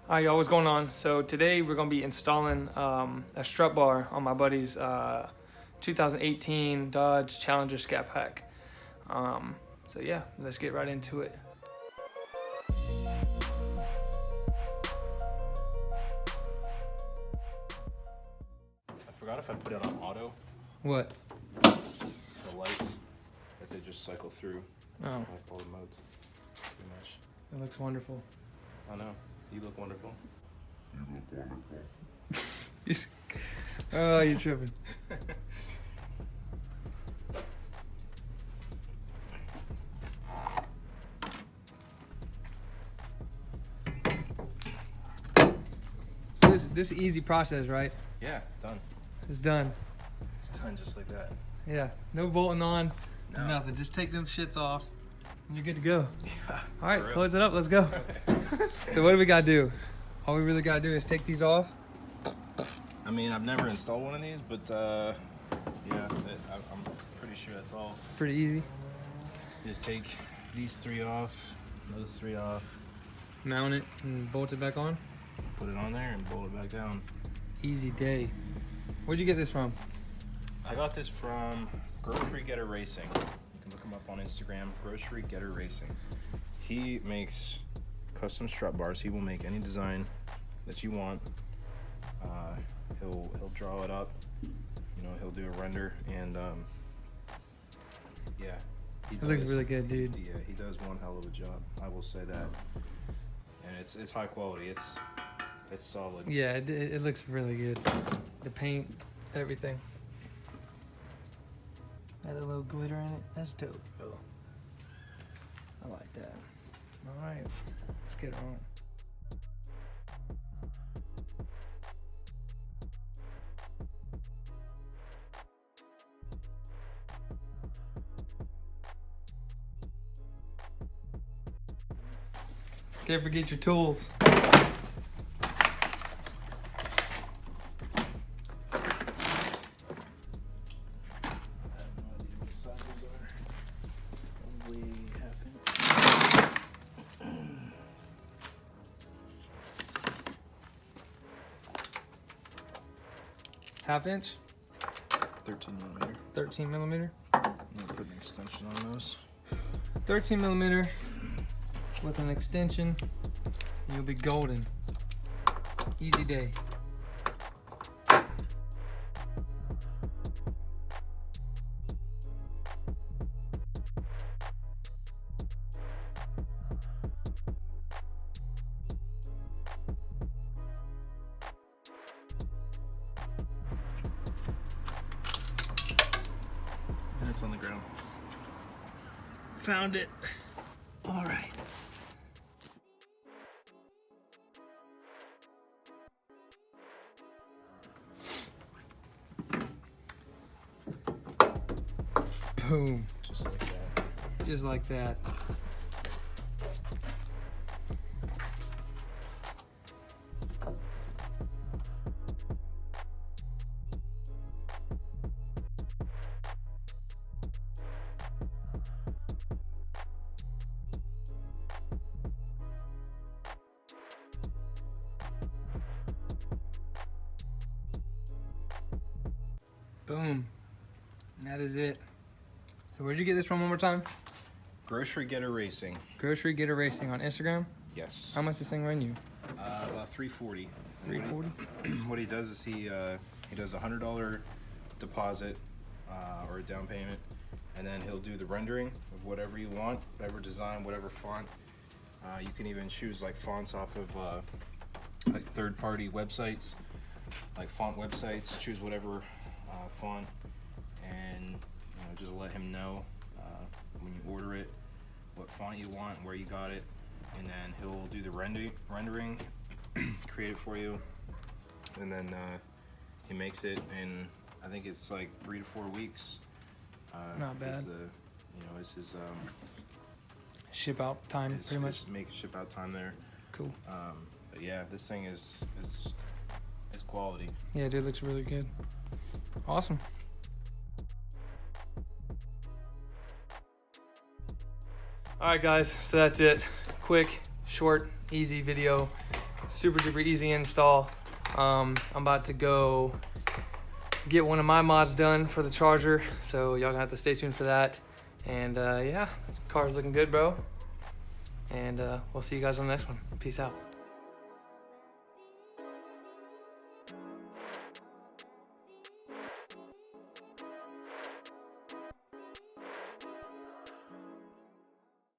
Alright y'all, what's going on? So today we're going to be installing a strut bar on my buddy's 2018 Dodge Challenger Scat Pack. So yeah, let's get right into it. I forgot if I put it on auto. What? The lights, that they just cycle through Oh, like all the modes, pretty much. it looks wonderful. I know. You look wonderful. Oh, you're tripping. So this is an easy process, right? Yeah, it's done. It's done. It's done just like that. Yeah, no bolting on, No. nothing. Just take them shits off, and you're good to go. Yeah. All right, For real. close it up. Let's go. So what do we gotta do? All we really gotta do is take these off. I mean, I've never installed one of these, but yeah, I'm pretty sure that's all. Pretty easy. You just take these three off, those three off, Mount it and bolt it back on. put it on there, and bolt it back down. Easy day. Where'd you get this from? I got this from Grocery Getter Racing. You can look him up on Instagram, Grocery Getter Racing. He makes custom strut bars. He will make any design that you want. He'll draw it up. You know, he'll do a render, and yeah, It looks really good, dude. Yeah, he does one hell of a job. I will say that. And it's high quality. It's solid. Yeah, it looks really good. The paint, everything. Got a little glitter in it. That's dope, bro. I like that. All right, let's get on. Can't forget your tools. Half inch, 13 millimeter. 13 millimeter. I'm gonna put an extension on those. 13 millimeter with an extension, and you'll be golden. Easy day. And it's on the ground. Found it. All right. Boom. Just like that. Just like that. Boom. And that is it. So where'd you get this from one more time? Grocery Getter Racing. Grocery Getter Racing on Instagram. Yes. How much this thing run you? About $340. $340. What he does is he does a $100 deposit or a down payment, and then he'll do the rendering of whatever you want, whatever design, whatever font. You can even choose like fonts off of like third-party websites, like font websites. Choose whatever font, and you know, just let him know when you order it what font you want, where you got it, and then he'll do the rendering, create it for you, and then he makes it in, I think it's like 3 to 4 weeks. Not bad. Is his Ship out time, his, pretty much. his make ship out time there. Cool. But yeah, this thing is quality. Yeah, dude, looks really good. Awesome. All right, guys, so that's it. Quick, short, easy video. super duper easy install. I'm about to go get one of my mods done for the charger, so y'all gonna have to stay tuned for that. And yeah, car's looking good, bro. And we'll see you guys on the next one. Peace out.